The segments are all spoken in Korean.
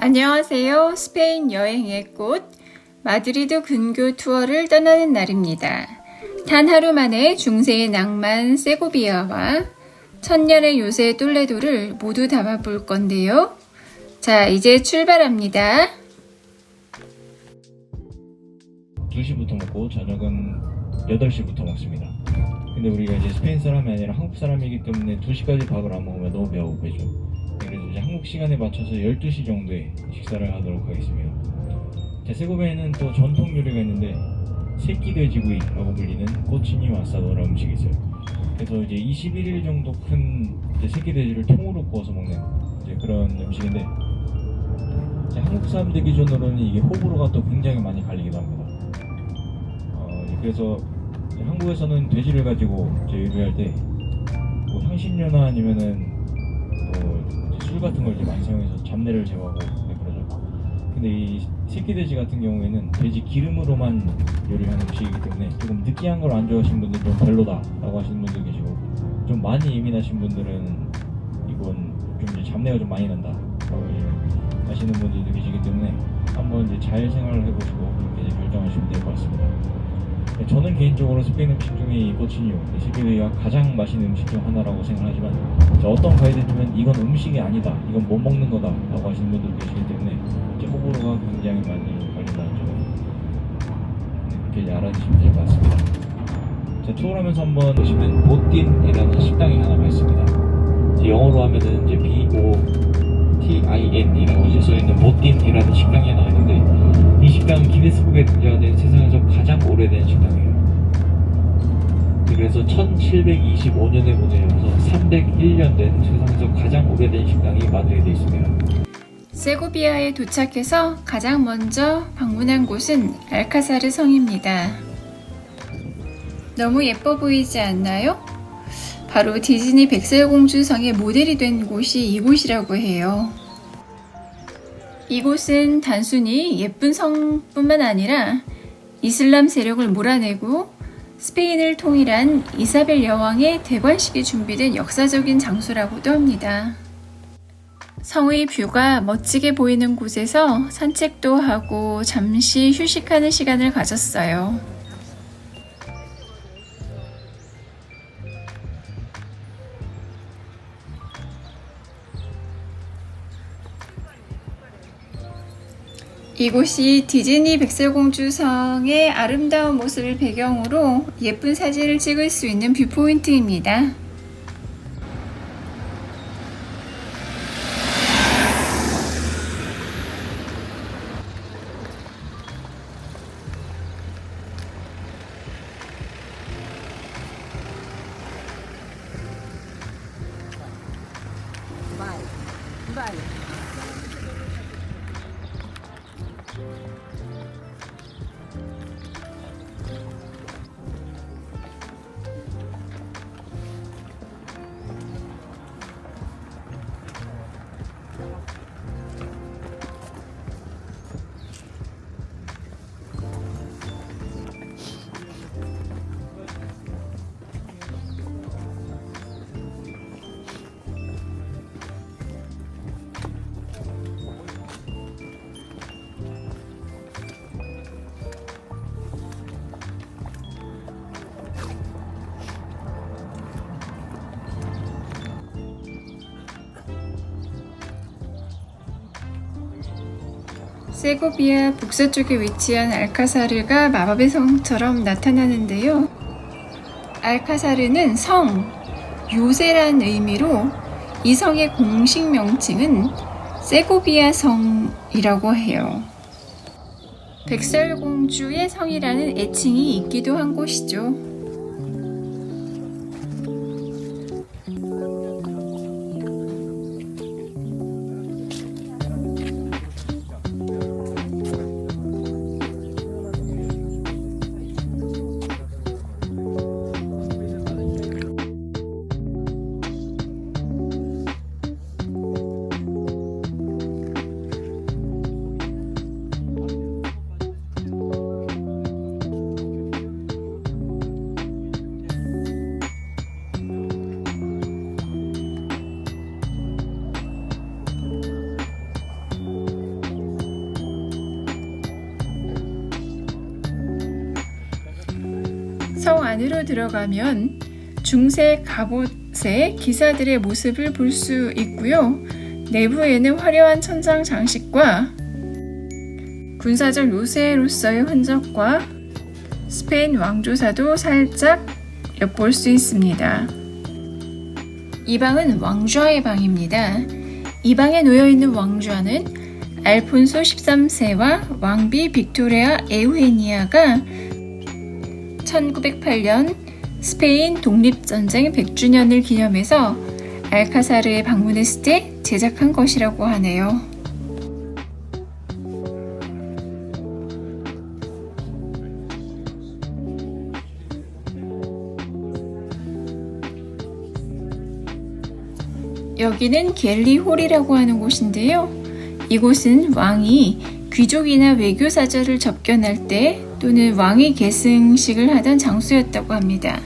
안녕하세요. 스페인 여행의 꽃 마드리드 근교 투어를 떠나는 날입니다. 단 하루 만에 중세의 낭만 세고비아와 천년의 요새 똘레도를 모두 담아볼 건데요. 자, 이제 출발합니다. 2시부터 먹고 저녁은 8시부터 먹습니다. 근데 우리가 이제 스페인 사람이 아니라 한국 사람이기 때문에 2시까지 밥을 안 먹으면 너무 배가 고프죠. 그래서 이제 한국 시간에 맞춰서 12시 정도에 식사를 하도록 하겠습니다. 자, 세고비아에는 또 전통 요리가 있는데 새끼 돼지구이라고 불리는 코치니오 아사도라는 음식이 있어요. 그래서 이제 21일 정도 큰 새끼 돼지를 통으로 구워서 먹는 이제 그런 음식인데, 이제 한국 사람들 기준으로는 이게 호불호가 또 굉장히 많이 갈리기도 합니다. 그래서 한국에서는 돼지를 가지고 요리할 때 뭐 향신료나 아니면은 술 같은 걸 이제 많이 사용해서 잡내를 제거하고 그러죠. 근데 이 새끼 돼지 같은 경우에는 돼지 기름으로만 요리하는 음식이기 때문에 조금 느끼한 걸 안 좋아하시는 분들 좀 별로다라고 하시는 분도 계시고, 좀 많이 예민하신 분들은 이건 좀 이제 잡내가 좀 많이 난다라고 하시는 분들도 계시기 때문에 한번 이제 잘 생각을 해보시고 그렇게 이제 결정하시면 될 것 같습니다. 저는 개인적으로 스페인 음식 중에 이 코치니오, 세고비아가 가장 맛있는 음식 중 하나라고 생각하지만, 어떤 가이드님은 이건 음식이 아니다, 이건 못 먹는 거다 라고 하시는 분들도 계시기 때문에 이제 호불호가 굉장히 많이 갈린다는 점을 그렇게 이제 알아주시면 될 것 같습니다. 자, 투어를 하면서 한번 보시면 보틴이라는 식당이 하나가 있습니다. 영어로 하면은 이제 BOTIN이라고 이제 써있는 보틴이라는 식당이 하나 있는데, 이 식당은 기네스북에 등재된 세상에서 가장 오래된 식당이에요. 그래서 1725년에 문을 열어서 301년 된 세상에서 가장 오래된 식당이 마드리드에 있습니다. 세고비아에 도착해서 가장 먼저 방문한 곳은 알카사르 성입니다. 너무 예뻐 보이지 않나요? 바로 디즈니 백설공주 성의 모델이 된 곳이 이곳이라고 해요. 이곳은 단순히 예쁜 성뿐만 아니라 이슬람 세력을 몰아내고 스페인을 통일한 이사벨 여왕의 대관식이 준비된 역사적인 장소라고도 합니다. 성의 뷰가 멋지게 보이는 곳에서 산책도 하고 잠시 휴식하는 시간을 가졌어요. 이곳이 디즈니 백설공주 성의 아름다운 모습을 배경으로 예쁜 사진을 찍을 수 있는 뷰포인트입니다. 세고비아 북서쪽에 위치한 알카사르가 마법의 성처럼 나타나는데요. 알카사르는 성, 요새란 의미로 이 성의 공식 명칭은 세고비아 성이라고 해요. 백설공주의 성이라는 애칭이 있기도 한 곳이죠. 성 안으로 들어가면 중세 갑옷의 기사들의 모습을 볼 수 있고요. 내부에는 화려한 천장 장식과 군사적 요새로서의 흔적과 스페인 왕조사도 살짝 엿볼 수 있습니다. 이 방은 왕좌의 방입니다. 이 방에 놓여있는 왕좌는 알폰소 13세와 왕비 빅토리아 에우헤니아가 1908년 스페인 독립전쟁 100주년을 기념해서 알카사르에 방문했을 때 제작한 것이라고 하네요. 여기는 갤리홀이라고 하는 곳인데요. 이곳은 왕이 귀족이나 외교사절을 접견할 때 또는 왕위 계승식을 하던 장소였다고 합니다.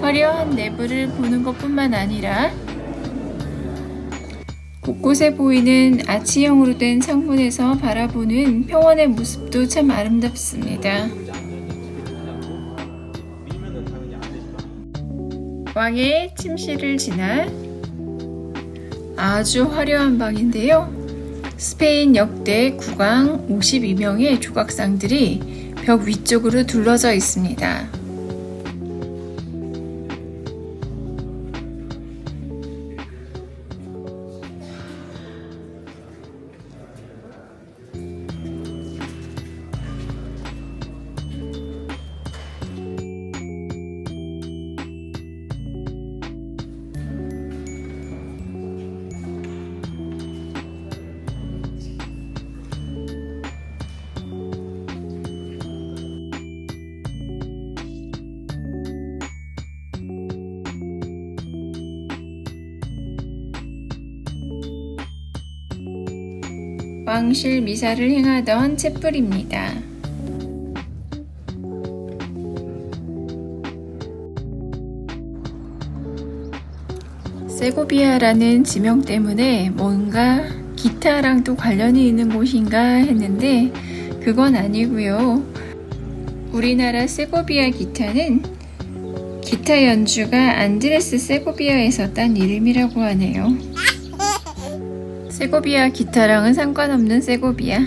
화려한 내부를 보는 것뿐만 아니라 곳곳에 보이는 아치형으로 된 창문에서 바라보는 평원의 모습도 참 아름답습니다. 왕의 침실을 지나 아주 화려한 방인데요. 스페인 역대 국왕 52명의 조각상들이 벽 위쪽으로 둘러져 있습니다. 왕실 미사를 행하던 챗불입니다. 세고비아라는 지명 때문에 뭔가 기타랑도 관련이 있는 곳인가 했는데 그건 아니고요. 우리나라 세고비아 기타는 기타 연주가 안드레스 세고비아에서 딴 이름이라고 하네요. 세고비아 기타랑은 상관없는 세고비아.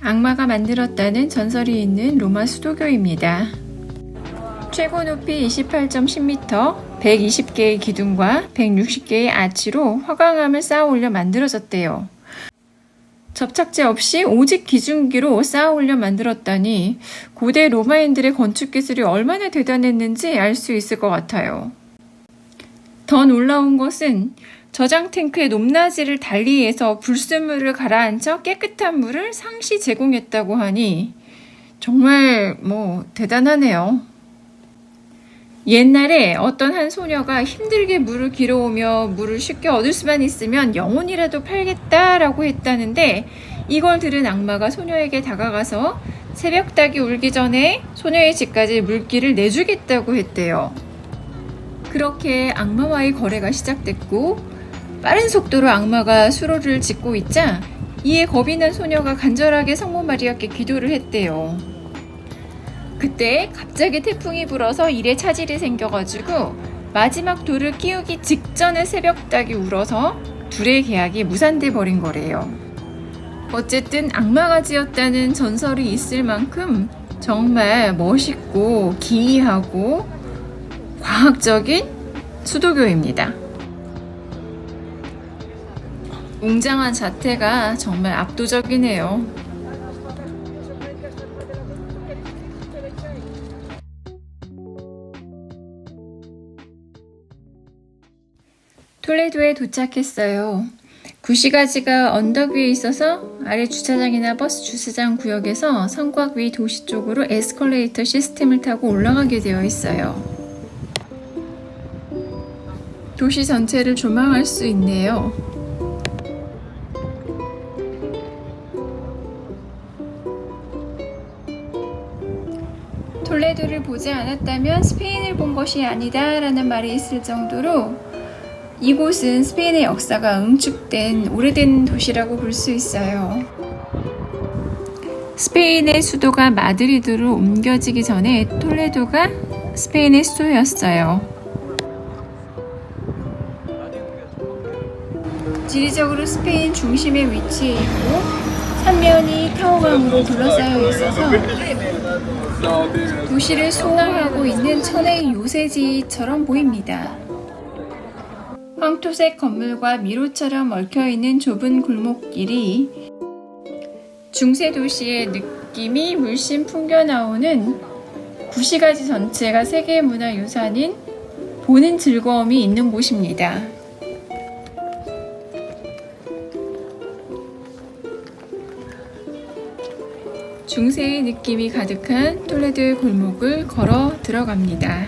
악마가 만들었다는 전설이 있는 로마 수도교입니다. 최고 높이 28.10m, 120개의 기둥과 160개의 아치로 화강암을 쌓아 올려 만들어졌대요. 접착제 없이 오직 기중기로 쌓아 올려 만들었다니 고대 로마인들의 건축 기술이 얼마나 대단했는지 알 수 있을 것 같아요. 더 놀라운 것은 저장 탱크의 높낮이를 달리해서 불순물을 가라앉혀 깨끗한 물을 상시 제공했다고 하니 정말 대단하네요. 옛날에 어떤 한 소녀가 힘들게 물을 길어오며 물을 쉽게 얻을 수만 있으면 영혼이라도 팔겠다라고 했다는데 이걸 들은 악마가 소녀에게 다가가서 새벽닭이 울기 전에 소녀의 집까지 물길을 내주겠다고 했대요. 그렇게 악마와의 거래가 시작됐고 빠른 속도로 악마가 수로를 짓고 있자 이에 겁이 난 소녀가 간절하게 성모 마리아께 기도를 했대요. 그때 갑자기 태풍이 불어서 일에 차질이 생겨가지고 마지막 돌을 끼우기 직전에 새벽닭이 울어서 둘의 계약이 무산돼 버린 거래요. 어쨌든 악마가 지었다는 전설이 있을 만큼 정말 멋있고 기이하고 과학적인 수도교입니다. 웅장한 자태가 정말 압도적이네요. 톨레도에 도착했어요. 구시가지가 언덕 위에 있어서 아래 주차장이나 버스 주차장 구역에서 성곽 위 도시 쪽으로 에스컬레이터 시스템을 타고 올라가게 되어 있어요. 도시 전체를 조망할 수 있네요. 톨레도를 보지 않았다면 스페인을 본 것이 아니다 라는 말이 있을 정도로 이곳은 스페인의 역사가 응축된 오래된 도시라고 볼 수 있어요. 스페인의 수도가 마드리드로 옮겨지기 전에 톨레도가 스페인의 수도였어요. 지리적으로 스페인 중심에 위치해 있고 삼면이 타호강으로 둘러싸여 있어서 도시를 순항하고 있는 천의 요새지처럼 보입니다. 황토색 건물과 미로처럼 얽혀있는 좁은 골목길이 중세 도시의 느낌이 물씬 풍겨나오는 구시가지 전체가 세계문화유산인 보는 즐거움이 있는 곳입니다. 중세의 느낌이 가득한 톨레도의 골목을 걸어 들어갑니다.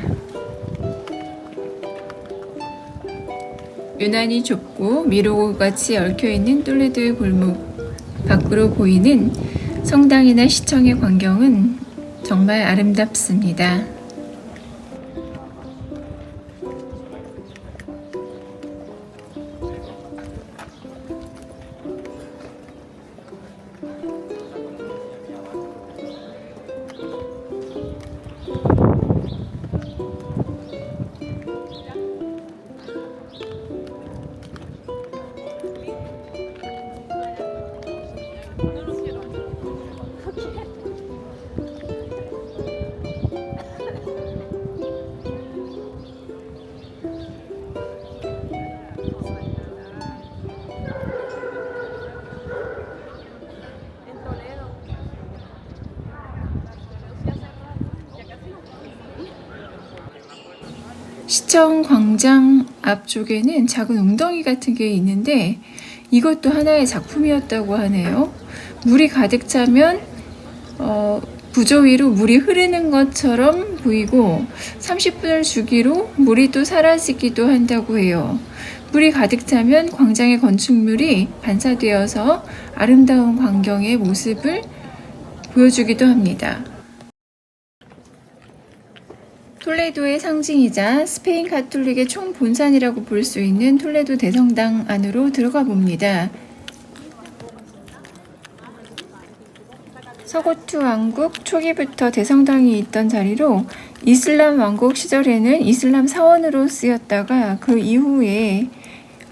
유난히 좁고 미로같이 얽혀있는 톨레도의 골목 밖으로 보이는 성당이나 시청의 광경은 정말 아름답습니다. 시청 광장 앞쪽에는 작은 웅덩이 같은 게 있는데 이것도 하나의 작품이었다고 하네요. 물이 가득 차면 부조 위로 물이 흐르는 것처럼 보이고 30분을 주기로 물이 또 사라지기도 한다고 해요. 물이 가득 차면 광장의 건축물이 반사되어서 아름다운 광경의 모습을 보여주기도 합니다. 톨레도의 상징이자 스페인 가톨릭의 총본산이라고 볼 수 있는 톨레도 대성당 안으로 들어가 봅니다. 서고투 왕국 초기부터 대성당이 있던 자리로 이슬람 왕국 시절에는 이슬람 사원으로 쓰였다가 그 이후에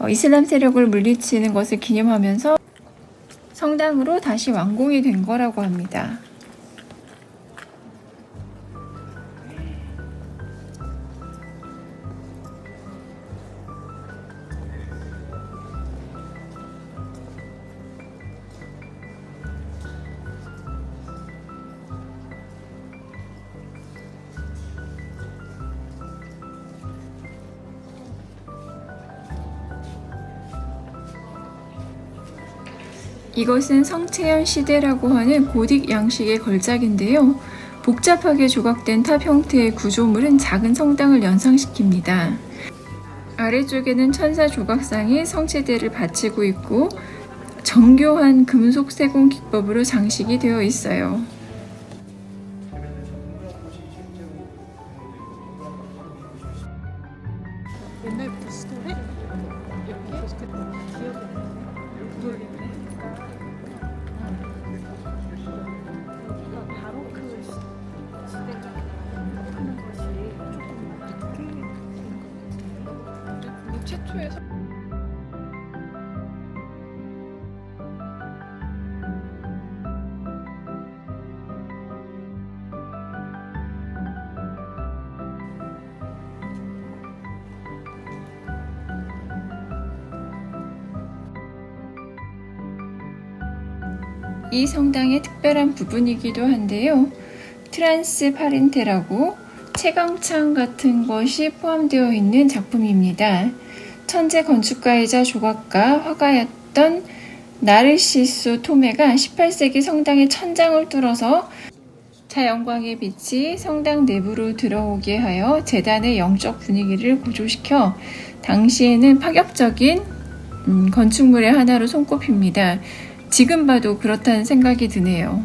이슬람 세력을 물리치는 것을 기념하면서 성당으로 다시 완공이 된 거라고 합니다. 이것은 성채연 시대라고 하는 고딕 양식의 걸작인데요. 복잡하게 조각된 탑 형태의 구조물은 작은 성당을 연상시킵니다. 아래쪽에는 천사 조각상이 성체대를 받치고 있고 정교한 금속 세공 기법으로 장식이 되어 있어요. 옛날부터 시도해? 이렇게? 기억이 모르겠네. 여기가 바로크 시대가 하는 것이 조금 늦게 되는 것 같은데. 근데 최초의 이 성당의 특별한 부분이기도 한데요. 트란스파렌테라고 채광창 같은 것이 포함되어 있는 작품입니다. 천재 건축가이자 조각가, 화가였던 나르시소 토메가 18세기 성당의 천장을 뚫어서 자연광의 빛이 성당 내부로 들어오게 하여 제단의 영적 분위기를 고조시켜 당시에는 파격적인 건축물의 하나로 손꼽힙니다. 지금 봐도 그렇다는 생각이 드네요.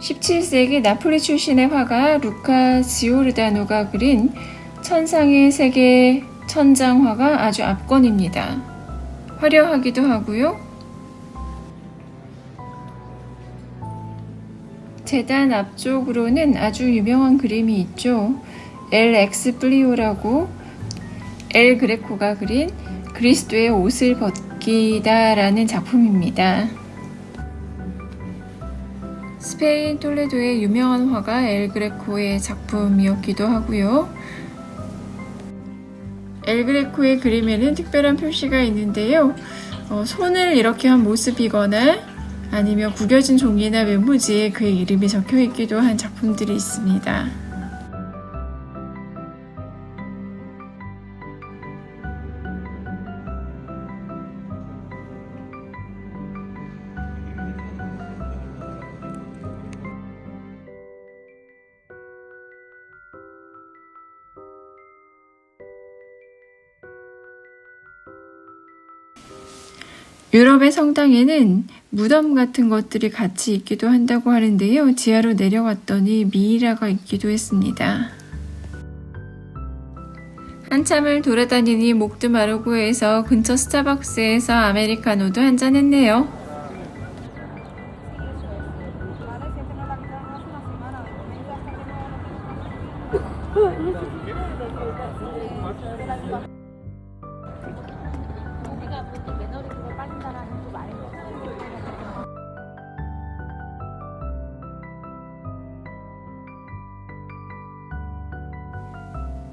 (17세기) 나폴리 출신의 화가 루카 지오르다노가 그린 천상의 세계 천장화가 아주 압권입니다. 화려하기도 하고요. 제단 앞쪽으로는 아주 유명한 그림이 있죠. 엘 엑스플리오라고 엘 그레코가 그린 그리스도의 옷을 벗기다 라는 작품입니다. 스페인 톨레도의 유명한 화가 엘 그레코의 작품이었기도 하고요. 엘 그레코의 그림에는 특별한 표시가 있는데요. 손을 이렇게 한 모습이거나 아니면 구겨진 종이나 메모지에 그의 이름이 적혀 있기도 한 작품들이 있습니다. 유럽의 성당에는 무덤 같은 것들이 같이 있기도 한다고 하는데요. 지하로 내려갔더니 미이라가 있기도 했습니다. 한참을 돌아다니니 목도 마르고 해서 근처 스타벅스에서 아메리카노도 한잔 했네요.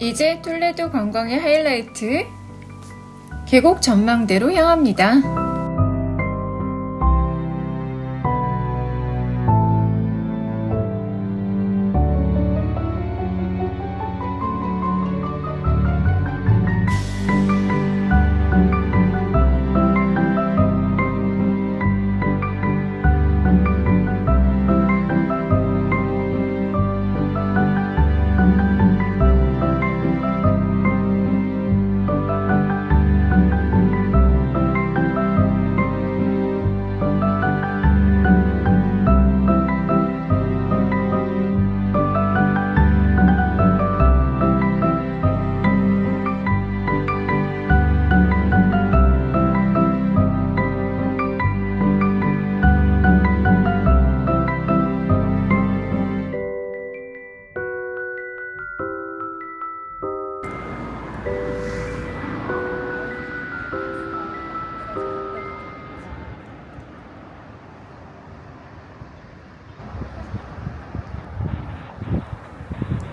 이제 톨레도 관광의 하이라이트, 계곡 전망대로 향합니다.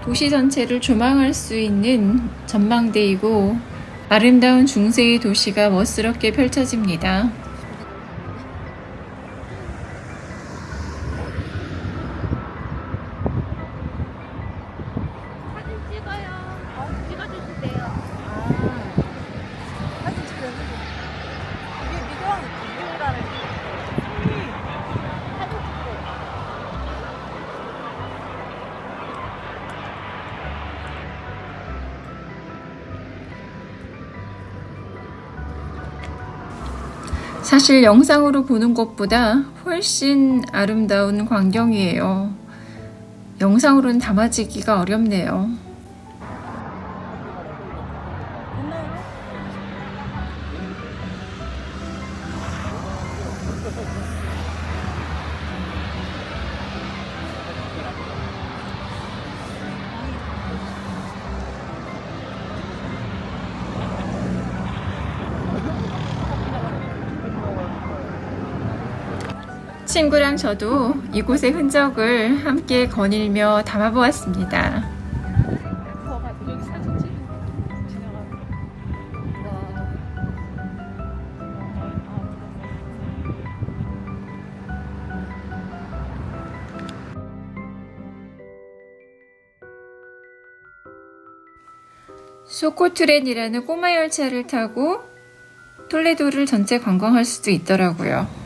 도시 전체를 조망할 수 있는 전망대이고 아름다운 중세의 도시가 멋스럽게 펼쳐집니다. 사진 찍어요. 찍어주세요. 사진 찍으려고 이게 미도랑 미도라는 사진 찍고 사실 영상으로 보는 것보다 훨씬 아름다운 광경이에요. 영상으로는 담아지기가 어렵네요. 됐나요? 친구랑 저도 이곳의 흔적을 함께 거닐며 담아보았습니다. 부어가지고 여기 사진 찍고 지나가고 와. 소코트렌이라는 꼬마 열차를 타고 톨레도를 전체 관광할 수도 있더라고요.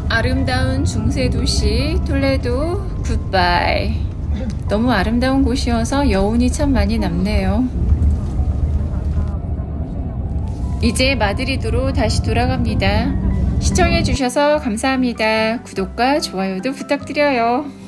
아름다운 중세 도시 톨레도 굿바이. 너무 아름다운 곳이어서 여운이 참 많이 남네요. 이제 마드리드로 다시 돌아갑니다. 시청해주셔서 감사합니다. 구독과 좋아요도 부탁드려요.